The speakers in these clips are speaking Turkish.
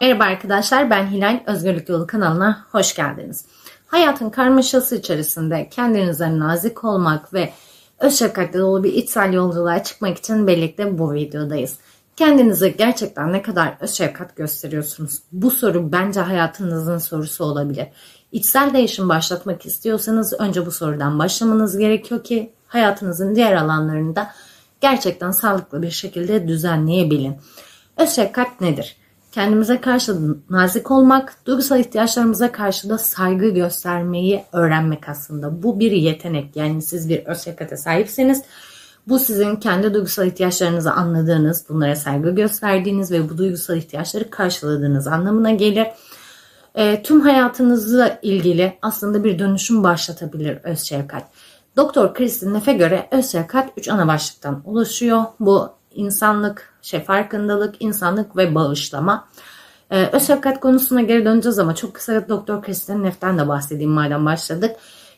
Merhaba arkadaşlar, ben Hilal. Özgürlük Yolu kanalına hoş geldiniz. Hayatın karmaşası içerisinde kendinize nazik olmak ve öz şefkatle dolu bir içsel yolculuğa çıkmak için birlikte bu videodayız. Kendinize gerçekten ne kadar öz şefkat gösteriyorsunuz? Bu soru bence hayatınızın sorusu olabilir. İçsel değişim başlatmak istiyorsanız önce bu sorudan başlamanız gerekiyor ki hayatınızın diğer alanlarında gerçekten sağlıklı bir şekilde düzenleyebilin. Öz şefkat nedir? Kendimize karşı nazik olmak, duygusal ihtiyaçlarımıza karşı da saygı göstermeyi öğrenmek aslında. Bu bir yetenek. Yani siz bir öz şefkate sahipseniz bu sizin kendi duygusal ihtiyaçlarınızı anladığınız, bunlara saygı gösterdiğiniz ve bu duygusal ihtiyaçları karşıladığınız anlamına gelir. Tüm hayatınızla ilgili aslında bir dönüşüm başlatabilir öz şefkat. Doktor Kristin Neff'e göre öz şefkat 3 ana başlıktan oluşuyor. Bu insanlık, farkındalık, insanlık ve bağışlama. Öz şefkat konusuna geri döneceğiz ama çok kısa Doktor Kristin Neff'ten de bahsedeyim madem başladık.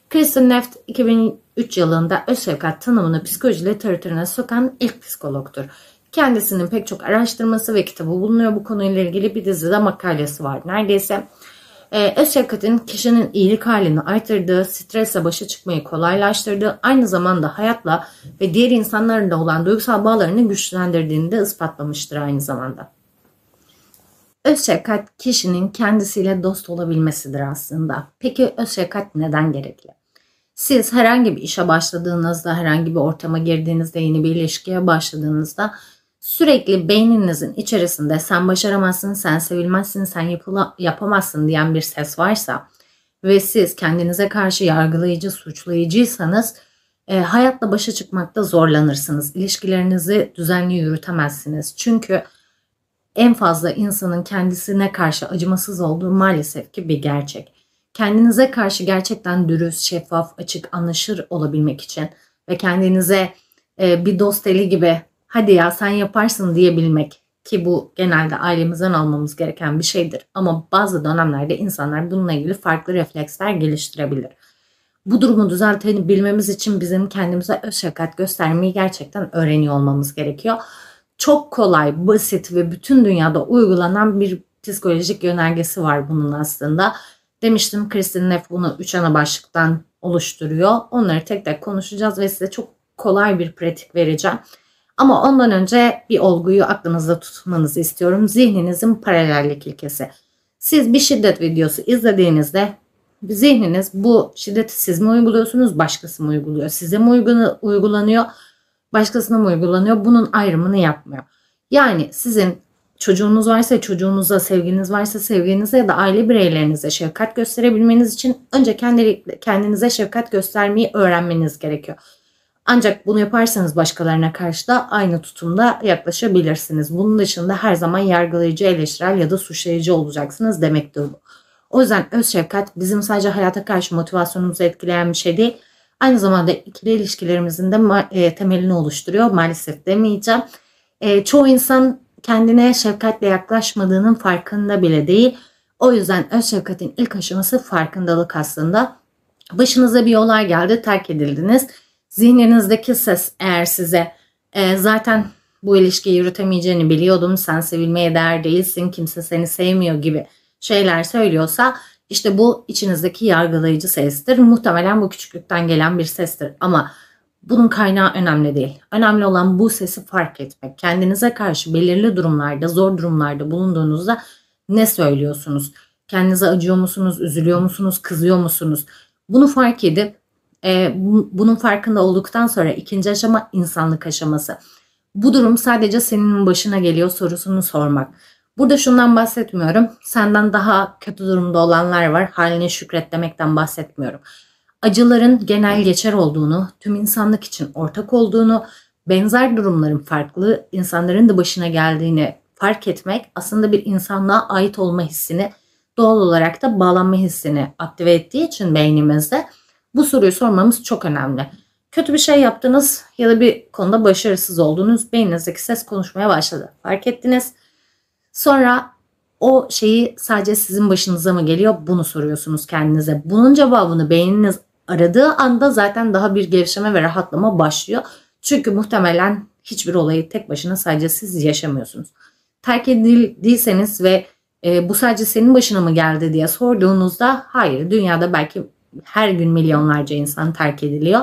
Kristin Neff 2003 yılında öz şefkat tanımını psikoloji literatürüne sokan ilk psikologtur. Kendisinin pek çok araştırması ve kitabı bulunuyor. Bu konuyla ilgili bir dizide makalesi var neredeyse. Öz şefkatin kişinin iyilik halini artırdığı, stresle başa çıkmayı kolaylaştırdığı, aynı zamanda hayatla ve diğer insanlarla olan duygusal bağlarını güçlendirdiğini de ispatlamıştır aynı zamanda. Öz şefkat kişinin kendisiyle dost olabilmesidir aslında. Peki öz şefkat neden gerekli? Siz herhangi bir işe başladığınızda, herhangi bir ortama girdiğinizde, yeni bir ilişkiye başladığınızda sürekli beyninizin içerisinde sen başaramazsın, sen sevilmezsin, sen yapamazsın diyen bir ses varsa ve siz kendinize karşı yargılayıcı, suçlayıcıysanız hayatla başa çıkmakta zorlanırsınız. İlişkilerinizi düzenli yürütemezsiniz. Çünkü en fazla insanın kendisine karşı acımasız olduğu maalesef ki bir gerçek. Kendinize karşı gerçekten dürüst, şeffaf, açık, anlaşır olabilmek için ve kendinize bir dost eli gibi hadi ya sen yaparsın diyebilmek ki bu genelde ailemizden almamız gereken bir şeydir. Ama bazı dönemlerde insanlar bununla ilgili farklı refleksler geliştirebilir. Bu durumu düzeltebilmemiz için bizim kendimize öz şefkat göstermeyi gerçekten öğreniyor olmamız gerekiyor. Çok kolay, basit ve bütün dünyada uygulanan bir psikolojik yönergesi var bunun aslında. Demiştim Kristin Neff bunu 3 ana başlıktan oluşturuyor. Onları tek tek konuşacağız ve size çok kolay bir pratik vereceğim. Ama ondan önce bir olguyu aklınızda tutmanızı istiyorum. Zihninizin paralellik ilkesi. Siz bir şiddet videosu izlediğinizde zihniniz bu şiddeti siz mi uyguluyorsunuz, başkası mı uyguluyor? Size mi uygulanıyor, başkasına mı uygulanıyor? Bunun ayrımını yapmıyor. Yani sizin çocuğunuz varsa çocuğunuza, sevginiz varsa sevginize ya da aile bireylerinize şefkat gösterebilmeniz için önce kendinize şefkat göstermeyi öğrenmeniz gerekiyor. Ancak bunu yaparsanız başkalarına karşı da aynı tutumda yaklaşabilirsiniz. Bunun dışında her zaman yargılayıcı, eleştirel ya da suçlayıcı olacaksınız demektir bu. O yüzden öz şefkat bizim sadece hayata karşı motivasyonumuzu etkileyen bir şey değil. Aynı zamanda ikili ilişkilerimizin de temelini oluşturuyor. Maalesef demeyeceğim. Çoğu insan kendine şefkatle yaklaşmadığının farkında bile değil. O yüzden öz şefkatin ilk aşaması farkındalık aslında. Başınıza bir olay geldi, terk edildiniz. Zihninizdeki ses eğer size zaten bu ilişkiyi yürütemeyeceğini biliyordum, sen sevilmeye değer değilsin, kimse seni sevmiyor gibi şeyler söylüyorsa işte bu içinizdeki yargılayıcı sestir. Muhtemelen bu küçüklükten gelen bir sestir ama bunun kaynağı önemli değil. Önemli olan bu sesi fark etmek. Kendinize karşı belirli durumlarda, zor durumlarda bulunduğunuzda ne söylüyorsunuz? Kendinize acıyor musunuz, üzülüyor musunuz, kızıyor musunuz? Bunu fark edip bunun farkında olduktan sonra ikinci aşama insanlık aşaması. Bu durum sadece senin başına geliyor sorusunu sormak. Burada şundan bahsetmiyorum. Senden daha kötü durumda olanlar var. Haline şükret demekten bahsetmiyorum. Acıların genel geçer olduğunu, tüm insanlık için ortak olduğunu, benzer durumların farklı insanların da başına geldiğini fark etmek aslında bir insanlığa ait olma hissini, doğal olarak da bağlanma hissini aktive ettiği için beynimizde bu soruyu sormamız çok önemli. Kötü bir şey yaptınız ya da bir konuda başarısız oldunuz. Beyninizdeki ses konuşmaya başladı. Fark ettiniz. Sonra o şeyi sadece sizin başınıza mı geliyor? Bunu soruyorsunuz kendinize. Bunun cevabını beyniniz aradığı anda zaten daha bir gevşeme ve rahatlama başlıyor. Çünkü muhtemelen hiçbir olayı tek başına sadece siz yaşamıyorsunuz. Terk edildiyseniz ve Bu sadece senin başına mı geldi diye sorduğunuzda hayır, dünyada belki her gün milyonlarca insan terk ediliyor.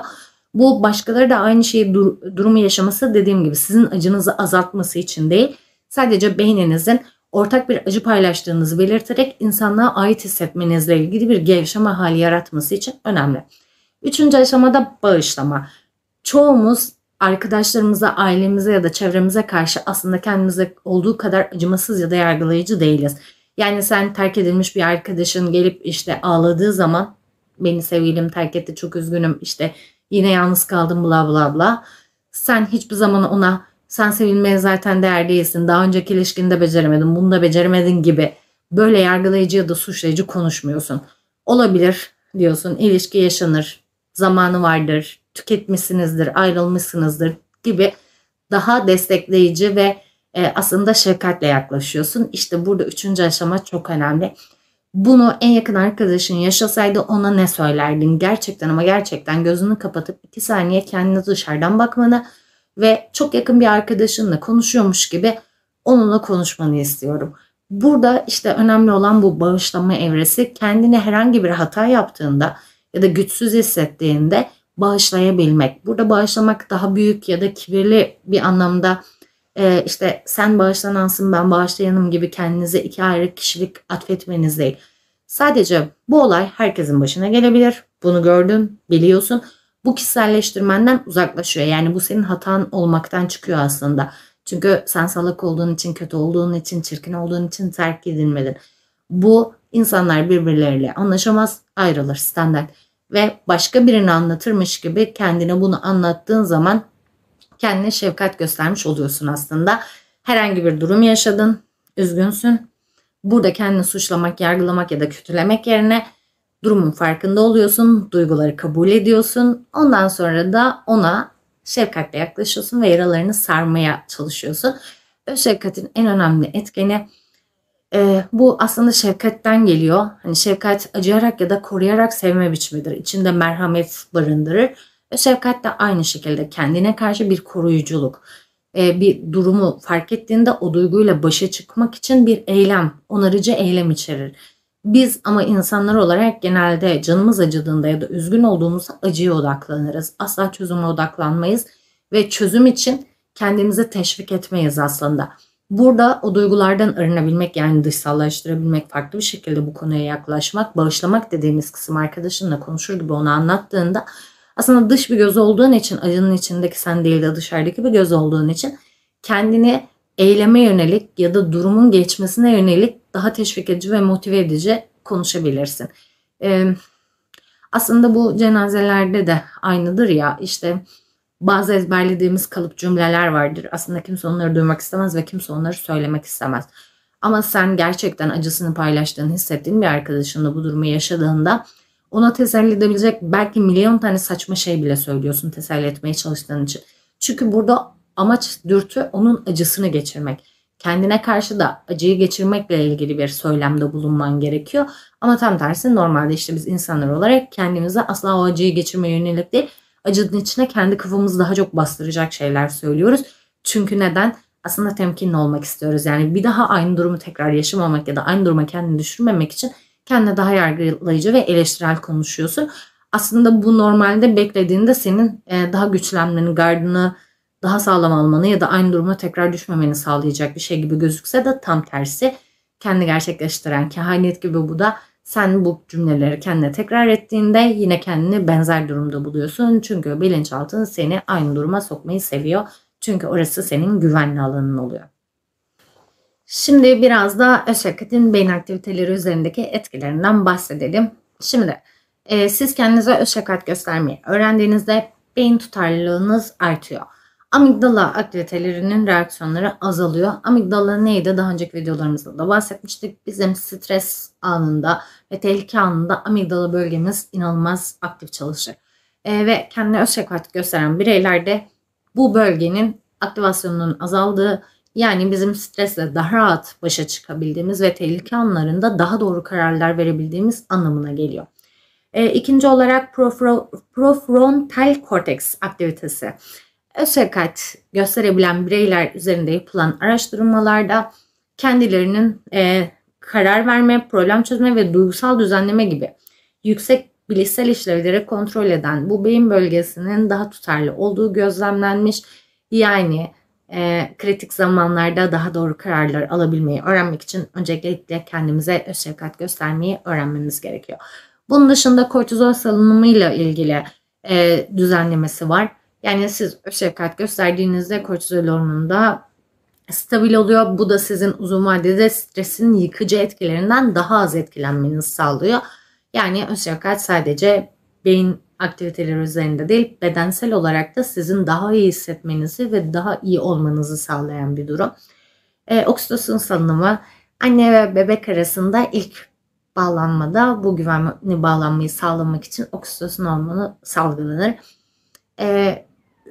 Bu başkaları da aynı şeyi durumu yaşaması, dediğim gibi sizin acınızı azaltması için değil, sadece beyninizin ortak bir acı paylaştığınızı belirterek insanlığa ait hissetmenizle ilgili bir gevşeme hali yaratması için önemli. Üçüncü aşamada bağışlama. Çoğumuz arkadaşlarımıza, ailemize ya da çevremize karşı aslında kendimize olduğu kadar acımasız ya da yargılayıcı değiliz. Yani sen terk edilmiş bir arkadaşın gelip işte ağladığı zaman beni sevgilim terk etti, çok üzgünüm, işte yine yalnız kaldım, bla bla bla. Sen hiçbir zaman ona sen sevilmeye zaten değer değilsin, daha önceki ilişkinde beceremedin, bunu da beceremedin gibi böyle yargılayıcı ya da suçlayıcı konuşmuyorsun. Olabilir diyorsun, ilişki yaşanır, zamanı vardır, tüketmişsinizdir, ayrılmışsınızdır gibi daha destekleyici ve aslında şefkatle yaklaşıyorsun. İşte burada üçüncü aşama çok önemli. Bunu en yakın arkadaşın yaşasaydı ona ne söylerdin? Gerçekten ama gerçekten gözünü kapatıp 2 saniye kendine dışarıdan bakmanı ve çok yakın bir arkadaşınla konuşuyormuş gibi onunla konuşmanı istiyorum. Burada işte önemli olan bu bağışlama evresi. Kendine herhangi bir hata yaptığında ya da güçsüz hissettiğinde bağışlayabilmek. Burada bağışlamak daha büyük ya da kibirli bir anlamda işte sen bağışlanansın ben bağışlayanım gibi kendinize 2 ayrı kişilik atfetmeniz değil. Sadece bu olay herkesin başına gelebilir. Bunu gördün, biliyorsun. Bu kişiselleştirmenden uzaklaşıyor. Yani bu senin hatan olmaktan çıkıyor aslında. Çünkü sen salak olduğun için, kötü olduğun için, çirkin olduğun için terk edilmedin. Bu insanlar birbirleriyle anlaşamaz, ayrılır, standart. Ve başka birini anlatırmış gibi kendine bunu anlattığın zaman kendine şefkat göstermiş oluyorsun aslında. Herhangi bir durum yaşadın, üzgünsün. Burada kendini suçlamak, yargılamak ya da kötülemek yerine durumun farkında oluyorsun, duyguları kabul ediyorsun. Ondan sonra da ona şefkatle yaklaşıyorsun ve yaralarını sarmaya çalışıyorsun. Ve şefkatin en önemli etkeni bu aslında şefkatten geliyor. Hani şefkat acıyarak ya da koruyarak sevme biçimidir. İçinde merhamet barındırır. Ve şefkat de aynı şekilde kendine karşı bir koruyuculuk. Bir durumu fark ettiğinde o duyguyla başa çıkmak için bir eylem, onarıcı eylem içerir. Biz ama insanlar olarak genelde canımız acıdığında ya da üzgün olduğumuzda acıya odaklanırız. Asla çözüme odaklanmayız ve çözüm için kendimizi teşvik etmeyiz aslında. Burada o duygulardan arınabilmek, yani dışsallaştırabilmek, farklı bir şekilde bu konuya yaklaşmak, bağışlamak dediğimiz kısım arkadaşınla konuşur gibi onu anlattığında aslında dış bir göz olduğun için, acının içindeki sen değil de dışarıdaki bir göz olduğun için kendini eyleme yönelik ya da durumun geçmesine yönelik daha teşvik edici ve motive edici konuşabilirsin. Aslında bu cenazelerde de aynıdır ya, işte bazı ezberlediğimiz kalıp cümleler vardır. Aslında kimse onları duymak istemez ve kimse onları söylemek istemez. Ama sen gerçekten acısını paylaştığını hissettiğin bir arkadaşınla bu durumu yaşadığında ona teselli edebilecek belki milyon tane saçma şey bile söylüyorsun teselli etmeye çalıştığın için. Çünkü burada amaç, dürtü onun acısını geçirmek. Kendine karşı da acıyı geçirmekle ilgili bir söylemde bulunman gerekiyor. Ama tam tersi, normalde işte biz insanlar olarak kendimize asla o acıyı geçirmeye yönelik değil, acının içine kendi kafamızı daha çok bastıracak şeyler söylüyoruz. Çünkü neden? Aslında temkinli olmak istiyoruz. Yani bir daha aynı durumu tekrar yaşamamak ya da aynı duruma kendini düşürmemek için kendine daha yargılayıcı ve eleştirel konuşuyorsun. Aslında bu normalde beklediğinde senin daha güçlenmeni, gardını daha sağlam almanı ya da aynı duruma tekrar düşmemeni sağlayacak bir şey gibi gözükse de tam tersi, kendi gerçekleştiren kehanet gibi bu da. Sen bu cümleleri kendine tekrar ettiğinde yine kendini benzer durumda buluyorsun. Çünkü bilinçaltın seni aynı duruma sokmayı seviyor. Çünkü orası senin güvenli alanın oluyor. Şimdi biraz da şefkatin beyin aktiviteleri üzerindeki etkilerinden bahsedelim. Şimdi siz kendinize öz şefkat göstermeyi öğrendiğinizde beyin tutarlılığınız artıyor. Amigdala aktivitelerinin reaksiyonları azalıyor. Amigdala neydi? Daha önceki videolarımızda da bahsetmiştik. Bizim stres anında ve tehlike anında amigdala bölgemiz inanılmaz aktif çalışır. Ve kendine öz şefkat gösteren bireylerde bu bölgenin aktivasyonunun azaldığı, yani bizim stresle daha rahat başa çıkabildiğimiz ve tehlike anlarında daha doğru kararlar verebildiğimiz anlamına geliyor. İkinci olarak prefrontal korteks aktivitesi. Öz şefkat gösterebilen bireyler üzerinde yapılan araştırmalarda kendilerinin karar verme, problem çözme ve duygusal düzenleme gibi yüksek bilişsel işlevleri kontrol eden bu beyin bölgesinin daha tutarlı olduğu gözlemlenmiş. Yani kritik zamanlarda daha doğru kararlar alabilmeyi öğrenmek için öncelikle kendimize öz şefkat göstermeyi öğrenmemiz gerekiyor. Bunun dışında kortizol salınımıyla ilgili düzenlemesi var. Yani siz öz şefkat gösterdiğinizde kortizol hormonu da stabil oluyor. Bu da sizin uzun vadede stresin yıkıcı etkilerinden daha az etkilenmenizi sağlıyor. Yani öz şefkat sadece beyin aktiviteleri üzerinde değil, bedensel olarak da sizin daha iyi hissetmenizi ve daha iyi olmanızı sağlayan bir durum. Oksitosin salınımı anne ve bebek arasında ilk bağlanmada bu güvenli bağlanmayı sağlamak için oksitosin hormonu salgılanır.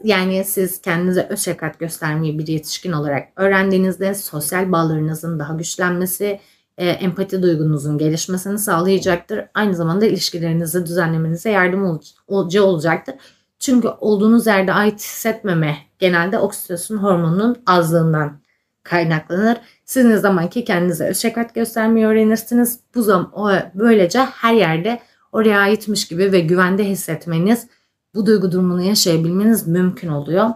Yani siz kendinize öz şefkat göstermeyi bir yetişkin olarak öğrendiğinizde sosyal bağlarınızın daha güçlenmesi, empati duygunuzun gelişmesini sağlayacaktır. Aynı zamanda ilişkilerinizi düzenlemenize yardımcı olacaktır. Çünkü olduğunuz yerde ait hissetmeme genelde oksitosin hormonunun azlığından kaynaklanır. Siz ne zaman ki kendinize öz şefkat göstermeyi öğrenirsiniz, böylece her yerde oraya aitmiş gibi ve güvende hissetmeniz, bu duygu durumunu yaşayabilmeniz mümkün oluyor.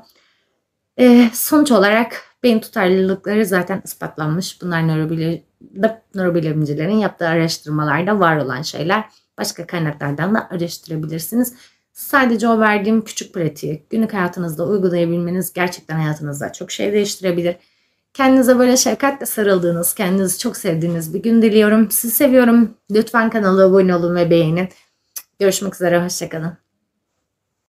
Sonuç olarak beyin tutarlılıkları zaten ispatlanmış. Bunlar nörobilimcilerin yaptığı araştırmalarda var olan şeyler. Başka kaynaklardan da araştırabilirsiniz. Sadece o verdiğim küçük pratiği günlük hayatınızda uygulayabilmeniz gerçekten hayatınızda çok şey değiştirebilir. Kendinize böyle şefkatle sarıldığınız, kendinizi çok sevdiğiniz bir gün diliyorum. Sizi seviyorum. Lütfen kanala abone olun ve beğenin. Görüşmek üzere, hoşça kalın.